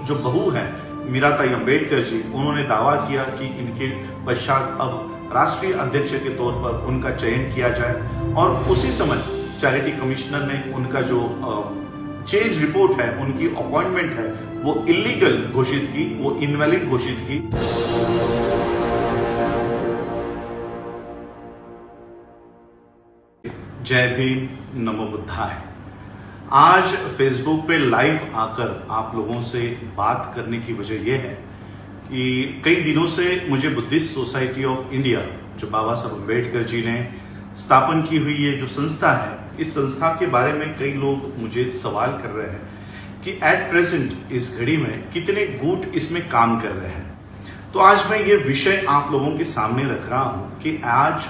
जो बहू है मीराताई अंबेडकर जी, उन्होंने दावा किया कि इनके पश्चात अब राष्ट्रीय अध्यक्ष के तौर पर उनका चयन किया जाए और उसी समय चैरिटी कमिश्नर ने उनका जो चेंज रिपोर्ट है, उनकी अपॉइंटमेंट है, वो इलीगल घोषित की, वो इनवैलिड घोषित की। जय भीम, नमो बुद्धाय। आज फेसबुक पे लाइव आकर आप लोगों से बात करने की वजह यह है कि कई दिनों से मुझे बुद्धिस्ट सोसाइटी ऑफ इंडिया, जो बाबा साहब अम्बेडकर जी ने स्थापन की हुई ये जो संस्था है, इस संस्था के बारे में कई लोग मुझे सवाल कर रहे हैं कि एट प्रेजेंट इस घड़ी में कितने गुट इसमें काम कर रहे हैं। तो आज मैं ये विषय आप लोगों के सामने रख रहा हूं कि आज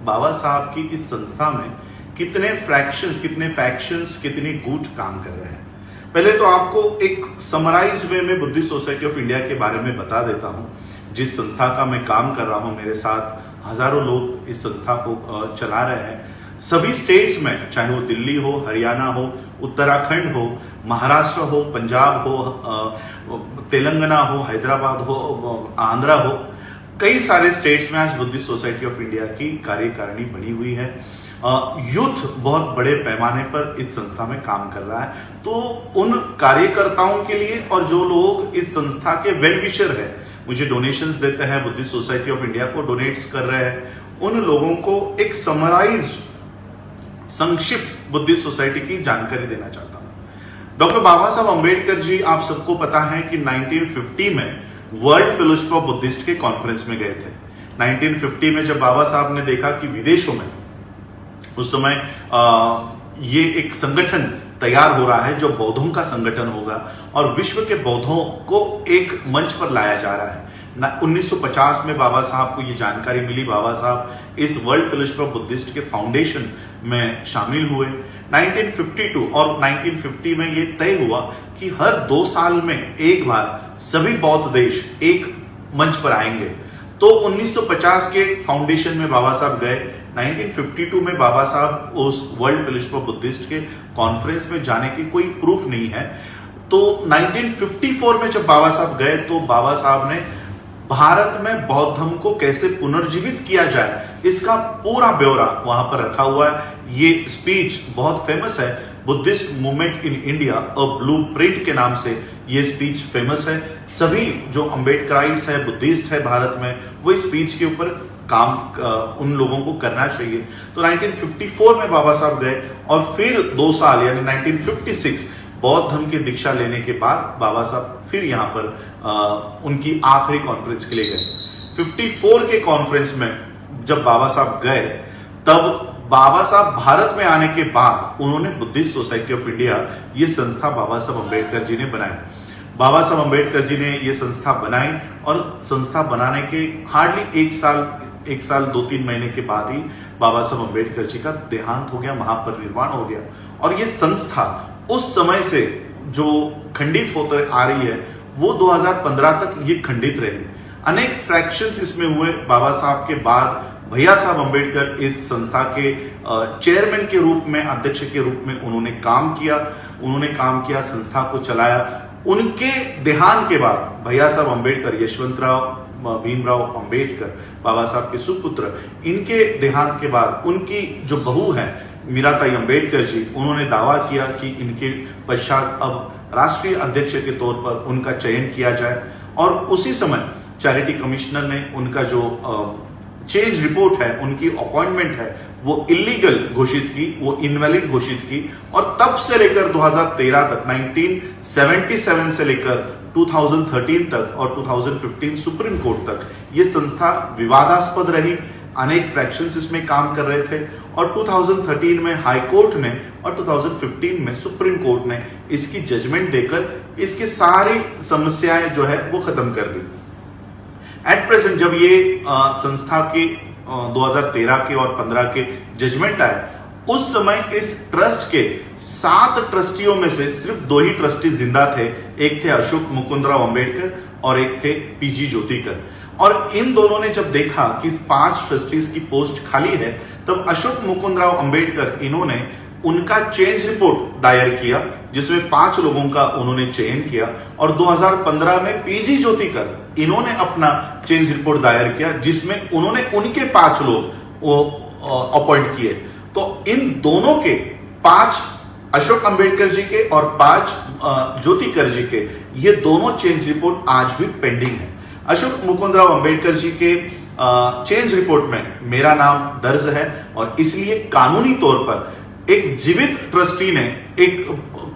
बाबा साहब की इस संस्था में कितने फ्रैक्शंस, कितने फैक्शंस, कितने गुट काम कर रहे हैं। पहले तो आपको एक समराइज वे में बुद्धिस्ट सोसाइटी ऑफ इंडिया के बारे में बता देता हूं। जिस संस्था का मैं काम कर रहा हूं, मेरे साथ हजारों लोग इस संस्था को चला रहे हैं। सभी स्टेट्स में, चाहे वो दिल्ली हो, हरियाणा हो, उत्तराखंड हो, महाराष्ट्र हो, पंजाब हो, तेलंगाना हो, हैदराबाद हो, आंध्रा हो, कई सारे स्टेट्स में आज बुद्धिस्ट सोसाइटी ऑफ इंडिया की कार्यकारिणी बनी हुई है। यूथ बहुत बड़े पैमाने पर इस संस्था में काम कर रहा है। तो उन कार्यकर्ताओं के लिए और जो लोग इस संस्था के वेल विशर है, मुझे डोनेशंस देते हैं, बुद्धिस्ट सोसाइटी ऑफ इंडिया को डोनेट्स कर रहे हैं, उन लोगों को एक समराइज्ड, संक्षिप्त बुद्धिस्ट सोसाइटी की जानकारी देना चाहता हूं। डॉक्टर बाबा साहब अम्बेडकर जी, आप सबको पता है कि 1950 में वर्ल्ड फेलोशिप ऑफ बुद्धिस्ट के कॉन्फ्रेंस में गए थे। 1950 में जब बाबा साहब ने देखा कि विदेशों में उस समय ये एक संगठन तैयार हो रहा है जो बौद्धों का संगठन होगा और विश्व के बौद्धों को एक मंच पर लाया जा रहा है। 1950 में बाबा साहब को ये जानकारी मिली। बाबा साहब इस वर्ल्ड फेलोशिप ऑफ बुद्धिस्ट के फाउंडेशन में शामिल हुए। 1952 और 1950 में ये तय हुआ कि हर 2 साल में एक बार सभी बौद्ध देश एक मंच पर आएंगे। तो 1950 के फाउंडेशन में बाबा साहब गए। 1952 में बाबा साहब उस वर्ल्ड फेलोशिप ऑफ बुद्धिस्ट के कॉन्फ्रेंस में जाने की कोई प्रूफ नहीं है। तो 1954 में जब बाबा साहब गए तो बाबा साहब ने भारत में बौद्ध धर्म को कैसे पुनर्जीवित किया जाए, इसका पूरा ब्यौरा वहां पर रखा हुआ है। ये स्पीच बहुत फेमस है, Buddhist movement in India a blueprint के नाम से ये स्पीच फेमस है। सभी जो अम्बेडकराइट्स है, बुद्धिस्ट है भारत में, वो इस स्पीच के ऊपर काम उन लोगों को करना चाहिए। तो 1954 में बाबा साहब गए और फिर 2 साल यानी 1956 बौद्ध धर्म की दीक्षा लेने के बाद बाबा साहब फिर यहाँ पर उनकी आखिरी कॉन्फ्रेंस के लिए गए। 54 के कॉन्फ्रेंस में जब बाबा साहब गए, तब बाबा साहब भारत में आने के बाद उन्होंने बुद्धिस्ट सोसाइटी ऑफ इंडिया, ये संस्था बाबा साहब अम्बेडकर जी ने बनाई। बाबा साहब अम्बेडकर जी ने ये संस्था बनाई और संस्था बनाने के हार्डली एक साल 2-3 महीने के बाद ही बाबा साहब अम्बेडकर जी का देहांत हो गया, महापरिनिर्वाण हो गया। और ये संस्था उस समय से जो खंडित होते आ रही है, वो 2015 तक ये खंडित रही। अनेक फ्रैक्शंस इसमें हुए। बाबा साहब के बाद भैया साहब अम्बेडकर इस संस्था के चेयरमैन के रूप में, अध्यक्ष के रूप में उन्होंने काम किया, संस्था को चलाया। उनके देहांत के बाद भैया साहब अम्बेडकर, यशवंतराव भीमराव अंबेडकर, बाबा साहब के सुपुत्र, इनके देहांत के बाद उनकी जो बहू है मीराताई अंबेडकर जी, उन्होंने दावा किया कि इनके पश्चात अब राष्ट्रीय अध्यक्ष के तौर पर उनका चयन किया जाए और उसी समय चैरिटी कमिश्नर ने उनका जो चेंज रिपोर्ट है, उनकी अपॉइंटमेंट है, वो इलीगल घोषित की, वो इनवैलिड घोषित की। और तब से लेकर 2013 तक, 1977 से लेकर 2013 तक और 2015 सुप्रीम कोर्ट तक ये संस्था विवादास्पद रही। अनेक फ्रैक्शंस इसमें काम कर रहे थे और 2013 में हाई कोर्ट ने और 2015 में सुप्रीम कोर्ट ने इसकी जजमेंट देकर इसकी सारी समस्याएं जो है वो खत्म कर दी। एट प्रेजेंट जब ये संस्था के 2013 के और 15 के जजमेंट आए, उस समय इस ट्रस्ट के 7 ट्रस्टियों में से सिर्फ 2 ही ट्रस्टी जिंदा थे। एक थे अशोक मुकुंदराव अंबेडकर और एक थे पीजी ज्योतिकर। और इन दोनों ने जब देखा कि 5 ट्रस्टीज की पोस्ट खाली है, तब अशोक मुकुंदराव अंबेडकर, इन्होंने उनका चेंज रिपोर्ट दायर किया जिसमें 5 लोगों का उन्होंने चयन किया और 2015 में पीजी ज्योतिकर इन्होंने अपना चेंज रिपोर्ट दायर किया, जिसमें उन्होंने उनके 5 लोग अपॉइंट किए। तो इन दोनों के 5 अशोक अंबेडकर जी के और 5 ज्योतिकर जी के, ये दोनों चेंज रिपोर्ट आज भी पेंडिंग है। अशोक मुकुंदराव अंबेडकर जी के चेंज रिपोर्ट में मेरा नाम दर्ज है और इसलिए कानूनी तौर पर एक जीवित ट्रस्टी ने एक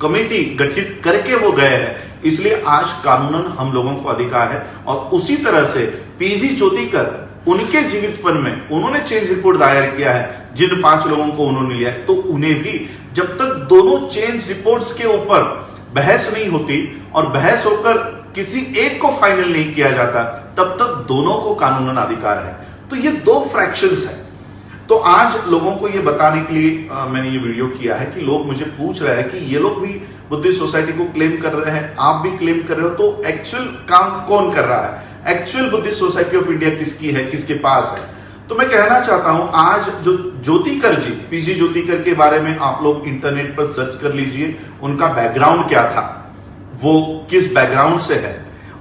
कमेटी गठित करके वो गए हैं, इसलिए आज कानूनन हम लोगों को अधिकार है। और उसी तरह से पीजी ज्योतिकर उनके जीवितपन में उन्होंने चेंज रिपोर्ट दायर किया है, जिन 5 लोगों को उन्होंने लिया है, तो उन्हें भी जब तक दोनों चेंज रिपोर्ट्स के ऊपर बहस नहीं होती और बहस होकर किसी एक को फाइनल नहीं किया जाता, तब तक दोनों को कानूनन अधिकार है। तो ये 2 फ्रैक्शंस है। तो आज लोगों को ये बताने के लिए मैंने ये वीडियो किया है कि लोग मुझे पूछ रहे हैं कि ये लोग भी बुद्धिस्ट सोसाइटी को क्लेम कर रहे हैं, आप भी क्लेम कर रहे हो, तो एक्चुअल काम कौन कर रहा है? Actual Buddhist society of India किसकी है, किसके पास है? तो मैं कहना चाहता हूं, आज जो ज्योतिकर जी, पीजी ज्योतिकर के बारे में आप लोग इंटरनेट पर सर्च कर लीजिए, उनका बैकग्राउंड क्या था, वो किस बैकग्राउंड से है,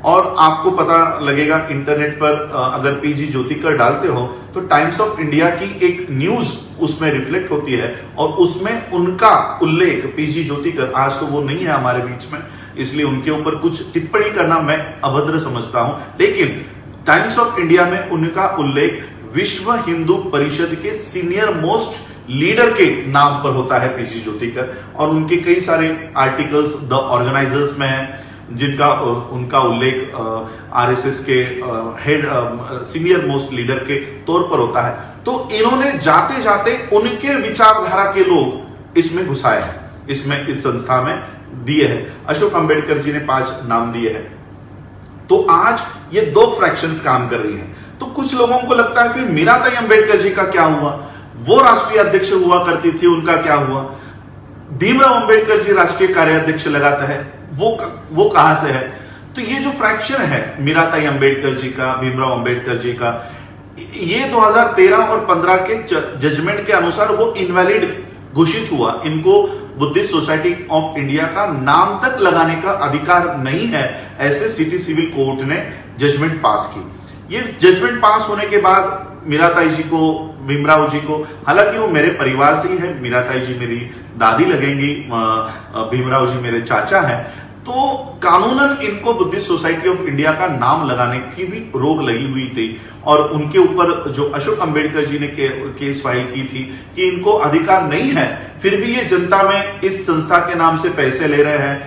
और आपको पता लगेगा इंटरनेट पर अगर पीजी ज्योतिकर डालते हो तो टाइम्स ऑफ इंडिया की एक न्यूज उसमें रिफ्लेक्ट होती है और उसमें उनका उल्लेख, पीजी ज्योतिकर आज तो वो नहीं है हमारे बीच में, इसलिए उनके ऊपर कुछ टिप्पणी करना मैं अभद्र समझता हूं, लेकिन टाइम्स ऑफ इंडिया में उनका उल्लेख विश्व हिंदू परिषद के सीनियर मोस्ट लीडर के नाम पर होता है, पीजी ज्योतिकर, और उनके कई सारे आर्टिकल्स द ऑर्गेनाइजर्स में है, जिनका उनका उल्लेख आरएसएस के हेड सीनियर मोस्ट लीडर के तौर पर होता है। तो इन्होंने जाते जाते उनके विचारधारा के लोग इसमें घुसाए हैं, इसमें इस संस्था में दिए हैं। अशोक अंबेडकर जी ने 5 नाम दिए हैं। तो आज ये 2 फ्रैक्शंस काम कर रही हैं। तो कुछ लोगों को लगता है फिर मीराताई अंबेडकर जी का क्या हुआ, वो राष्ट्रीय अध्यक्ष हुआ करती थी, उनका क्या हुआ? भीमराव अंबेडकर जी राष्ट्रीय कार्याध्यक्ष लगाता है, वो कहां से है? तो ये जो फ्रैक्शन है मीराताई अंबेडकर जी का, भीमराव अंबेडकर जी का, ये 2013 और 15 के जजमेंट के अनुसार वो इनवैलिड घोषित हुआ। इनको बुद्धिस्ट सोसाइटी ऑफ इंडिया का नाम तक लगाने का अधिकार नहीं है, ऐसे सिटी सिविल कोर्ट ने जजमेंट पास की। ये जजमेंट पास होने के बाद मीराताई जी को, भीमराव जी को, हालांकि वो मेरे परिवार से ही है, मीराताई जी मेरी दादी लगेंगी, भीमराव जी मेरे चाचा हैं, तो कानूनन इनको बुद्धिस्ट सोसाइटी ऑफ इंडिया का नाम लगाने की भी रोक लगी हुई थी। और उनके ऊपर जो अशोक अंबेडकर जी ने केस फाइल की थी कि इनको अधिकार नहीं है, फिर भी ये जनता में इस संस्था के नाम से पैसे ले रहे हैं,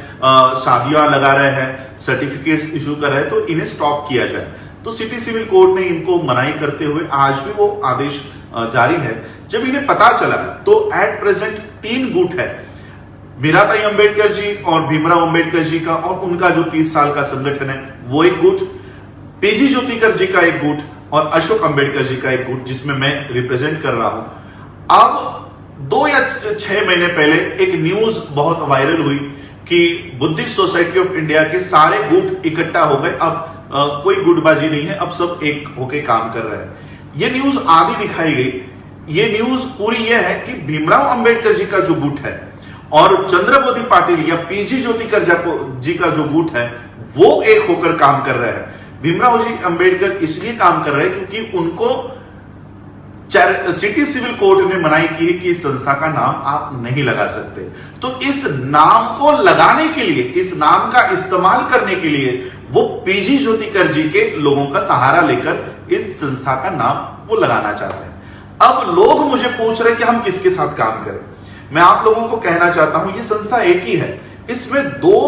शादियां लगा रहे हैं, सर्टिफिकेट्स इशू कर रहे हैं, तो इन्हें स्टॉप किया जाए। तो सिटी सिविल कोर्ट ने इनको मनाही करते हुए आज भी वो आदेश जारी है। जब इन्हें पता चला तो एट प्रेजेंट 3 गुट है, मीराताई अंबेडकर जी और भीमराव अंबेडकर जी का, और उनका जो 30 साल का संगठन है वो एक गुट, पीजी ज्योतिकर जी का एक गुट और अशोक अंबेडकर जी का एक गुट, जिसमें मैं रिप्रेजेंट कर रहा हूं। अब 2 या 6 महीने पहले एक न्यूज बहुत वायरल हुई कि बुद्धिस्ट सोसाइटी ऑफ इंडिया के सारे गुट इकट्ठा हो गए, अब कोई गुटबाजी नहीं है, अब सब एक होके काम कर रहे हैं। ये न्यूज आधी दिखाई गई। ये न्यूज पूरी ये है कि भीमराव अंबेडकर जी का जो गुट है और चंद्रबोधि पाटिल या पीजी ज्योतिकर जी का जो गुट है वो एक होकर काम कर रहे हैं। भीमराव जी अंबेडकर इसलिए काम कर रहे हैं क्योंकि उनको सिटी सिविल कोर्ट ने मनाही की है कि इस संस्था का नाम आप नहीं लगा सकते। तो इस नाम को लगाने के लिए, इस नाम का इस्तेमाल करने के लिए वो पीजी ज्योतिकर जी के लोगों का सहारा लेकर इस संस्था का नाम वो लगाना चाहते हैं। अब लोग मुझे पूछ रहे हैं कि हम किसके साथ काम करें। मैं आप लोगों को कहना चाहता हूं, ये संस्था एक ही है, इसमें 2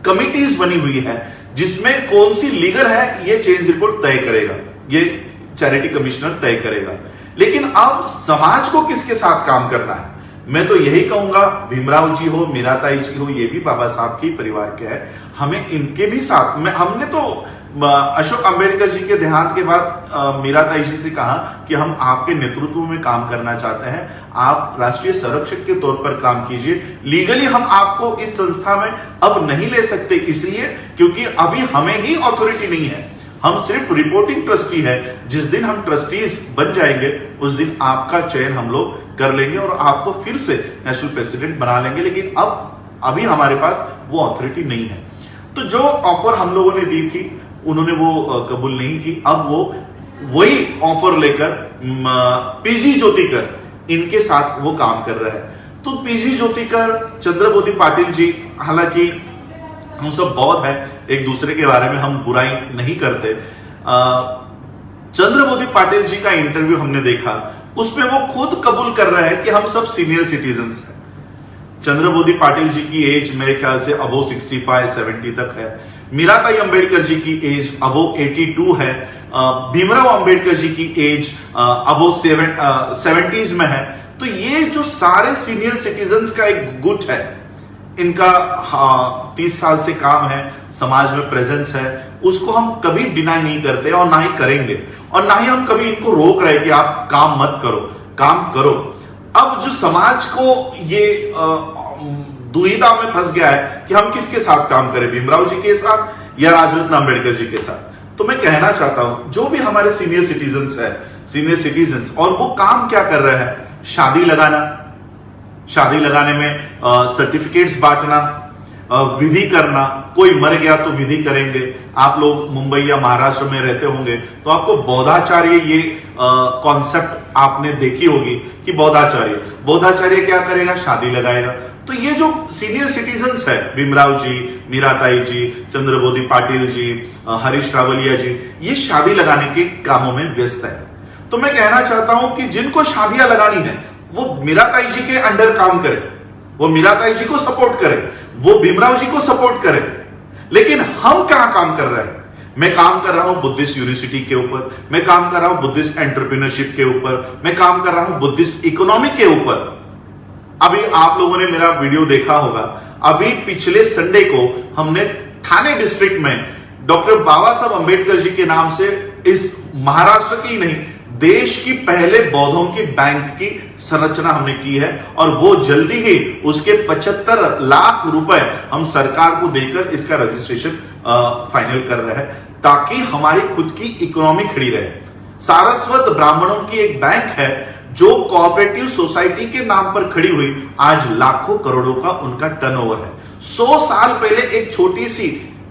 कमिटीज बनी हुई है, जिसमें कौन सी लीगल है ये चेंज रिपोर्ट तय करेगा, ये चैरिटी कमिश्नर तय करेगा। लेकिन अब समाज को किसके साथ काम करना है, मैं तो यही कहूंगा, भीमराव जी हो, मीराताई जी हो, ये भी बाबा साहब के परिवार के हैं, हमें इनके भी साथ में, हमने तो अशोक अंबेडकर जी के देहांत के बाद मीराताई जी से कहा कि हम आपके नेतृत्व में काम करना चाहते हैं, आप राष्ट्रीय संरक्षक के तौर पर काम कीजिए। लीगली हम आपको इस संस्था में अब नहीं ले सकते, इसलिए क्योंकि अभी हमें ही अथॉरिटी नहीं है, हम सिर्फ रिपोर्टिंग ट्रस्टी है। जिस दिन हम ट्रस्टीज बन जाएंगे उस दिन आपका चयन हम लोग कर लेंगे और आपको फिर से नेशनल प्रेसिडेंट बना लेंगे। लेकिन अब अभी हमारे पास वो ऑथोरिटी नहीं है। तो जो ऑफर हम लोगों ने दी थी उन्होंने वो कबूल नहीं की। अब वो वही ऑफर लेकर पीजी ज्योतिकर इनके साथ वो काम कर रहा है। तो पीजी ज्योतिकर, चंद्रबोधी पाटिल जी, हालांकि हम सब बौद्ध है, एक दूसरे के बारे में हम बुराई नहीं करते। चंद्रबोधी पाटिल जी का इंटरव्यू हमने देखा, उसमें वो खुद कबूल कर रहे हैं कि हम सब सीनियर सिटीजन्स हैं। चंद्रबोधी पाटिल जी की एज मेरे ख्याल से अबो 65-70 तक है। मीराताई अंबेडकर जी की एज अबो 82 है। भीमराव अंबेडकर जी की एज अबो 70s में है। तो ये जो सारे सीनियर सिटीजन्स का एक गुट है, इनका 30 साल से काम है, समाज में प्रेजेंस है, उसको हम कभी डिनाई नहीं करते और ना ही करेंगे, और ना ही हम कभी इनको रोक रहे कि आप काम मत करो, काम करो। अब जो समाज को ये दुविधा में फंस गया है कि हम किसके साथ काम करें, भीमराव जी के साथ या राजरत्न अंबेडकर जी के साथ। तो मैं कहना चाहता हूं जो भी हमारे सीनियर सिटीजन्स है, सीनियर सिटीजन्स, और वो काम क्या कर रहे हैं, शादी लगाना, शादी लगाने में सर्टिफिकेट्स बांटना, विधि करना, कोई मर गया तो विधि करेंगे। आप लोग मुंबई या महाराष्ट्र में रहते होंगे तो आपको बौद्धाचार्य ये कॉन्सेप्ट आपने देखी होगी कि बौद्धाचार्य क्या करेगा, शादी लगाएगा। तो ये जो सीनियर सिटीजन्स है, भीमराव जी, मीराताई जी, चंद्रबोधी पाटिल जी, हरीश रावलिया जी, ये शादी लगाने के कामों में व्यस्त है। तो मैं कहना चाहता हूं कि जिनको शादियां लगानी है वो मीराताई जी के अंडर काम करे, वो मीराताई जी को सपोर्ट करे, वो भीमराव जी को सपोर्ट करे। लेकिन हम क्या काम कर रहे हैं? मैं काम कर रहा हूं बुद्धिस्ट यूनिवर्सिटी के ऊपर, मैं काम कर रहा हूं बुद्धिस्ट एंटरप्रेन्योरशिप के ऊपर, मैं काम कर रहा हूं बुद्धिस्ट इकोनॉमी के ऊपर। अभी आप लोगों ने मेरा वीडियो देखा होगा, अभी पिछले संडे को हमने ठाणे डिस्ट्रिक्ट में डॉक्टर बाबा साहब अंबेडकर जी के नाम से इस महाराष्ट्र की नहीं, देश की पहले बौद्धों की बैंक की संरचना हमने की है, और वो जल्दी ही उसके 75 लाख रुपए हम सरकार को देकर इसका रजिस्ट्रेशन फाइनल कर रहे हैं, ताकि हमारी खुद की इकोनॉमी खड़ी रहे। सारस्वत ब्राह्मणों की एक बैंक है जो कोऑपरेटिव सोसाइटी के नाम पर खड़ी हुई, आज लाखों करोड़ों का उनका टर्नओवर है। 100 साल पहले एक छोटी सी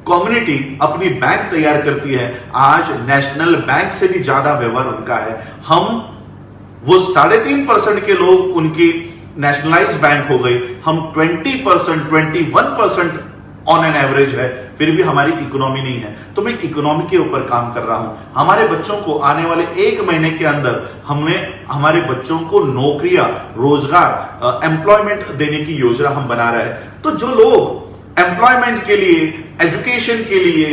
कम्युनिटी अपनी बैंक तैयार करती है, आज नेशनल बैंक से भी ज्यादा व्यवहार उनका है। हम वो 3.5% के लोग उनकी नेशनलाइज बैंक हो गई, हम 20%, 21% ऑन एन एवरेज है, फिर भी हमारी इकोनॉमी नहीं है। तो मैं इकोनॉमी के ऊपर काम कर रहा हूं। हमारे बच्चों को आने वाले 1 महीने के अंदर हमने हमारे बच्चों को नौकरियां, रोजगार, एम्प्लॉयमेंट देने की योजना हम बना रहे हैं। तो जो लोग एम्प्लॉयमेंट के लिए, एजुकेशन के लिए,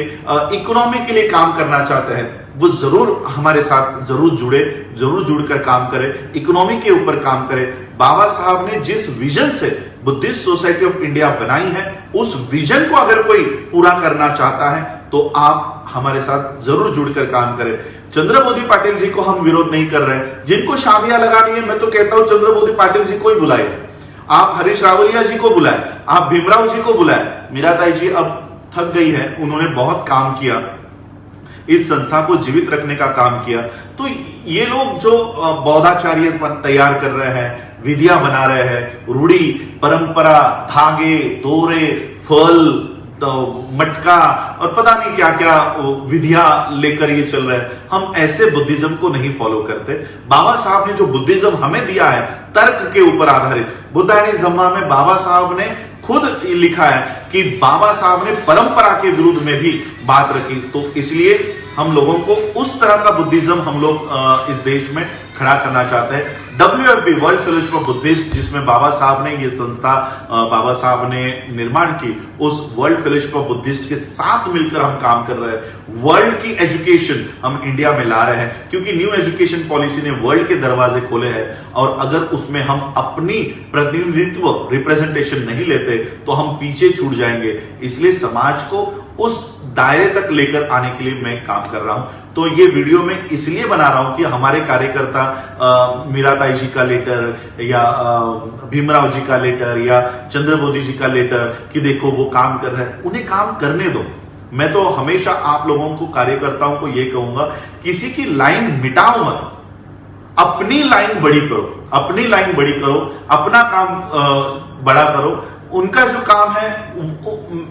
इकोनॉमी के लिए काम करना चाहते हैं, वो जरूर हमारे साथ जरूर जुड़कर काम करें, इकोनॉमी के ऊपर काम करें। बाबा साहब ने जिस विजन से बुद्धिस्ट सोसाइटी ऑफ इंडिया बनाई है, उस विजन को अगर कोई पूरा करना चाहता है तो आप हमारे साथ जरूर जुड़कर काम करें। चंद्रबोधी पाटिल जी को हम विरोध नहीं कर रहे हैं। जिनको शादियां लगानी है, मैं तो कहता हूं चंद्रबोधी पाटिल जी को ही बुलाए, आप हरीश रावलिया जी को बुलाए, आप भीमराव जी को बुलाए। मीराताई जी अब थक गई है, उन्होंने बहुत काम किया, इस संस्था को जीवित रखने का काम किया। तो ये लोग जो बौद्धाचार्य तैयार कर रहे हैं, विधियां बना रहे हैं, रूढ़ी, परंपरा, धागे, दोरे, फल, तो मटका और पता नहीं क्या क्या विधियां लेकर ये चल रहे हैं, हम ऐसे बुद्धिज्म को नहीं फॉलो करते। बाबा साहब ने जो बुद्धिज्म हमें दिया है, तर्क के ऊपर आधारित, बुद्ध एंड हिज धम्मा में बाबा साहब ने खुद लिखा है कि बाबा साहब ने परंपरा के विरुद्ध में भी बात रखी। तो इसलिए हम लोगों को उस तरह का बुद्धिज्म हम लोग इस देश में खड़ा करना चाहते हैं। WFB, world fellowship of Buddhist, जिसमें बाबा साहब ने ये संस्था बाबा साहब ने निर्माण की, उस वर्ल्ड फेलोशिप ऑफ बुद्धिस्ट के साथ मिलकर हम काम कर रहे हैं। वर्ल्ड की एजुकेशन हम इंडिया में ला रहे हैं, क्योंकि न्यू एजुकेशन पॉलिसी ने वर्ल्ड के दरवाजे खोले हैं, और अगर उसमें हम अपनी प्रतिनिधित्व, रिप्रेजेंटेशन नहीं लेते तो हम पीछे छूट जाएंगे। इसलिए समाज को उस दायरे तक लेकर आने के लिए मैं काम कर रहा हूं। तो ये वीडियो मैं इसलिए बना रहा हूं कि हमारे कार्यकर्ता मीराताई जी का लेटर या भीमराव जी का लेटर या चंद्रबोधी जी का लेटर कि देखो वो काम कर रहे हैं, उन्हें काम करने दो। मैं तो हमेशा आप लोगों को, कार्यकर्ताओं को ये कहूंगा, किसी की लाइन मिटाओ मत, अपनी लाइन बड़ी करो, अपनी लाइन बड़ी करो, अपना काम बड़ा करो। उनका जो काम है,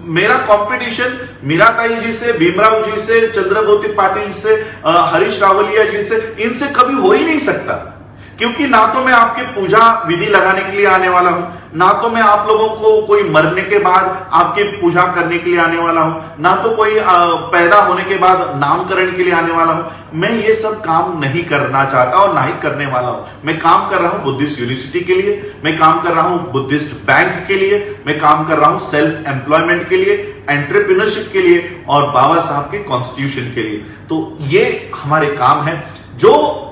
मेरा कंपटीशन मीराताई जी से, भीमराव जी से, चंद्रबोती पाटिल से, हरीश रावलिया जी से, इनसे कभी हो ही नहीं सकता। क्योंकि ना तो मैं आपके पूजा विधि लगाने के लिए आने वाला हूं, ना तो मैं आप लोगों को कोई मरने के बाद आपके पूजा करने के लिए आने वाला हूं, ना तो कोई पैदा होने के बाद नामकरण के लिए आने वाला हूं। मैं ये सब काम नहीं करना चाहता और ना ही करने वाला हूं। मैं काम कर रहा हूं बुद्धिस्ट यूनिवर्सिटी के लिए, मैं काम कर रहा हूं बुद्धिस्ट बैंक के लिए, मैं काम कर रहा हूं सेल्फ एम्प्लॉयमेंट के लिए, एंटरप्रेन्योरशिप के लिए और बाबा साहब के कॉन्स्टिट्यूशन के लिए। तो ये हमारे काम है। जो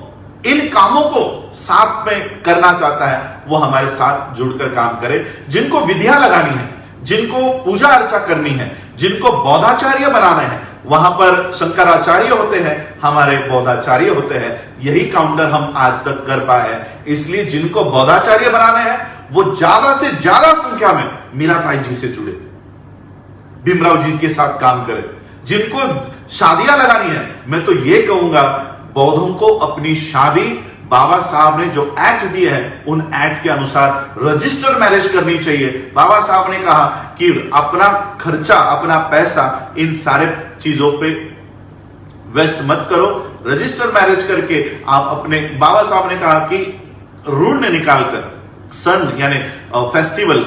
इन कामों को साथ में करना चाहता है वो हमारे साथ जुड़कर काम करे। जिनको विधियां लगानी है, जिनको पूजा अर्चा करनी है, जिनको बौद्धाचार्य बनाना है, वहां पर शंकराचार्य होते हैं, हमारे बौद्धाचार्य होते हैं। यही काउंटर हम आज तक कर पाए हैं। इसलिए जिनको बौद्धाचार्य बनाने हैं वो ज्यादा से ज्यादा संख्या में मीराताई जी से जुड़े, भीमराव जी के साथ काम करें। जिनको शादियां लगानी है, मैं तो ये कहूंगा बौद्धों को अपनी शादी बाबा साहब ने जो एक्ट दिए हैं उन एक्ट के अनुसार रजिस्टर मैरिज करनी चाहिए। बाबा साहब ने कहा कि अपना खर्चा, अपना पैसा इन सारे चीजों पे वेस्ट मत करो, रजिस्टर मैरिज करके आप अपने, बाबा साहब ने कहा कि ऋण निकालकर सन यानी फेस्टिवल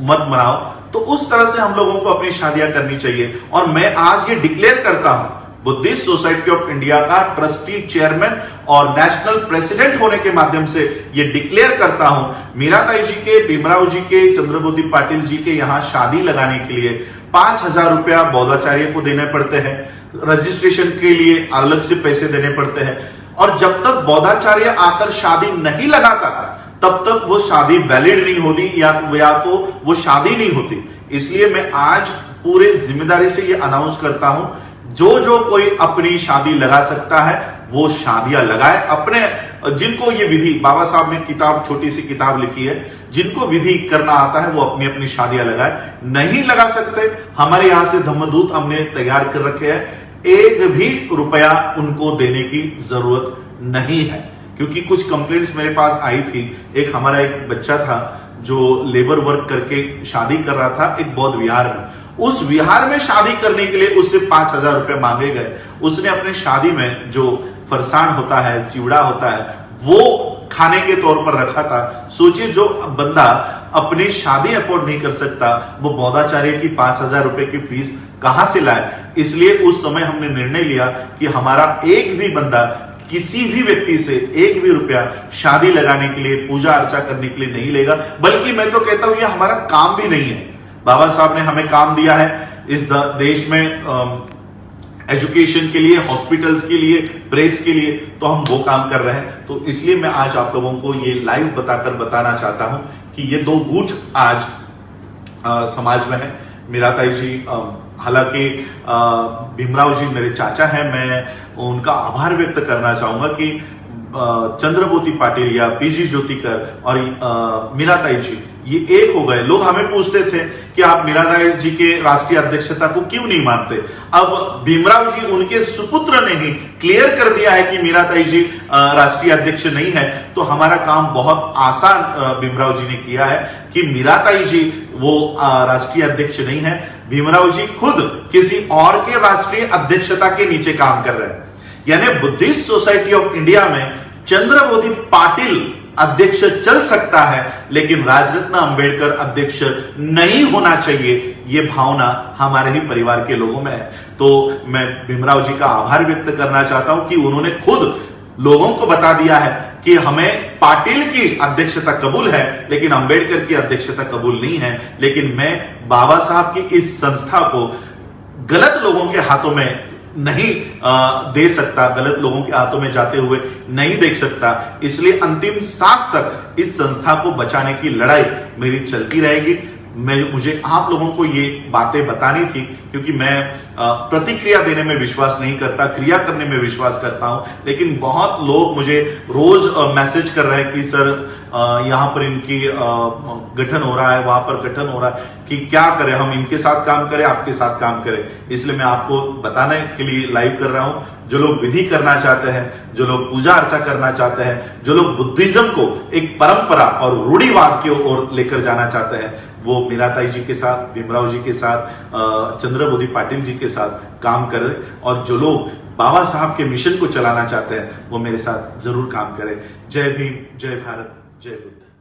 मत मनाओ। तो उस तरह से हम लोगों को अपनी शादियां करनी चाहिए। और मैं आज ये डिक्लेयर करता हूं, बुद्धिस्ट सोसाइटी ऑफ इंडिया का ट्रस्टी चेयरमैन और नेशनल प्रेसिडेंट होने के माध्यम से यह डिक्लेयर करता हूं, मीराताई जी के, भीमराव जी के, चंद्रबोती पाटिल जी के यहां शादी लगाने के लिए 5,000 रुपया बौद्धाचार्य को देने पड़ते हैं, रजिस्ट्रेशन के लिए अलग से पैसे देने पड़ते हैं। और जब तक बौद्धाचार्य आकर शादी नहीं लगाता तब तक वो शादी वैलिड नहीं होती, या तो वो शादी नहीं होती। इसलिए मैं आज पूरे जिम्मेदारी से ये अनाउंस करता हूं, जो कोई अपनी शादी लगा सकता है वो शादियां लगाए। अपने जिनको ये विधि, बाबा साहब ने किताब, छोटी सी किताब लिखी है, जिनको विधि करना आता है वो अपनी अपनी शादियां लगाए। नहीं लगा सकते, हमारे यहां से धम्मदूत हमने तैयार कर रखे हैं, एक भी रुपया उनको देने की जरूरत नहीं है। क्योंकि कुछ कंप्लेंट्स मेरे पास आई थी। एक हमारा एक बच्चा था जो लेबर वर्क करके शादी कर रहा था एक बौद्ध विहार में। उस विहार में शादी करने के लिए उससे 5,000 रुपए मांगे गए। उसने अपने शादी में जो फरसान होता है, चिवड़ा होता है, वो खाने के तौर पर रखा था। सोचिए, जो बंदा अपनी शादी अफोर्ड नहीं कर सकता वो बौद्धाचार्य की 5,000 रुपए की फीस कहां से लाए। इसलिए उस समय हमने निर्णय लिया कि हमारा एक भी बंदा किसी भी व्यक्ति से एक भी रुपया शादी लगाने के लिए, पूजा अर्चा करने के लिए नहीं लेगा। बल्कि मैं तो कहता हूं ये हमारा काम भी नहीं है। बाबा साहब ने हमें काम दिया है इस देश में एजुकेशन के लिए, हॉस्पिटल्स के लिए, प्रेस के लिए, तो हम वो काम कर रहे हैं। तो इसलिए मैं आज आप लोगों को ये लाइव बताना चाहता हूं कि ये दो गुट आज समाज में है। मीराताई जी, हालांकि भीमराव जी मेरे चाचा हैं, मैं उनका आभार व्यक्त करना चाहूंगा कि चंद्रबोती पाटिल या पीजी ज्योतिकर और मीराताई जी ये एक हो गए। लोग हमें पूछते थे कि आप मीराताई जी के राष्ट्रीय अध्यक्षता को क्यों नहीं मानते। अब भीमराव जी, उनके सुपुत्र ने ही क्लियर कर दिया है कि मीराताई जी राष्ट्रीय अध्यक्ष नहीं है। तो हमारा काम बहुत आसान भीमराव जी ने किया है कि मीराताई जी वो राष्ट्रीय अध्यक्ष नहीं है। भीमराव जी खुद किसी और के राष्ट्रीय अध्यक्षता के नीचे काम कर रहे हैं। यानी बुद्धिस्ट सोसाइटी ऑफ इंडिया में चंद्रबोती पाटिल अध्यक्ष चल सकता है, लेकिन राजरत्न अंबेडकर अध्यक्ष नहीं होना चाहिए। यह भावना हमारे ही परिवार के लोगों में है। तो मैं भीमराव जी का आभार व्यक्त करना चाहता हूं कि उन्होंने खुद लोगों को बता दिया है कि हमें पाटिल की अध्यक्षता कबूल है, लेकिन अंबेडकर की अध्यक्षता कबूल नहीं है। लेकिन मैं बाबा साहब की इस संस्था को गलत लोगों के हाथों में नहीं दे सकता, गलत लोगों के हाथों में जाते हुए नहीं देख सकता। इसलिए अंतिम सांस तक इस संस्था को बचाने की लड़ाई मेरी चलती रहेगी। मुझे आप लोगों को ये बातें बतानी थी, क्योंकि मैं प्रतिक्रिया देने में विश्वास नहीं करता, क्रिया करने में विश्वास करता हूं। लेकिन बहुत लोग मुझे रोज मैसेज कर रहे हैं कि सर यहाँ पर इनकी गठन हो रहा है, वहां पर गठन हो रहा है, कि क्या करें, हम इनके साथ काम करें, आपके साथ काम करें। इसलिए मैं आपको बताने के लिए लाइव कर रहा हूं। जो लोग विधि करना चाहते हैं, जो लोग पूजा अर्चा करना चाहते हैं, जो लोग बुद्धिज्म को एक परंपरा और रूढ़िवाद की ओर लेकर जाना चाहते हैं, वो मीराताई जी के साथ, भीमराव जी के साथ, चंद्रबोधी पाटिल जी के साथ काम करें, और जो लोग बाबा साहब के मिशन को चलाना चाहते हैं वो मेरे साथ जरूर काम करें। जय भीम, जय भारत, जय बुद्ध।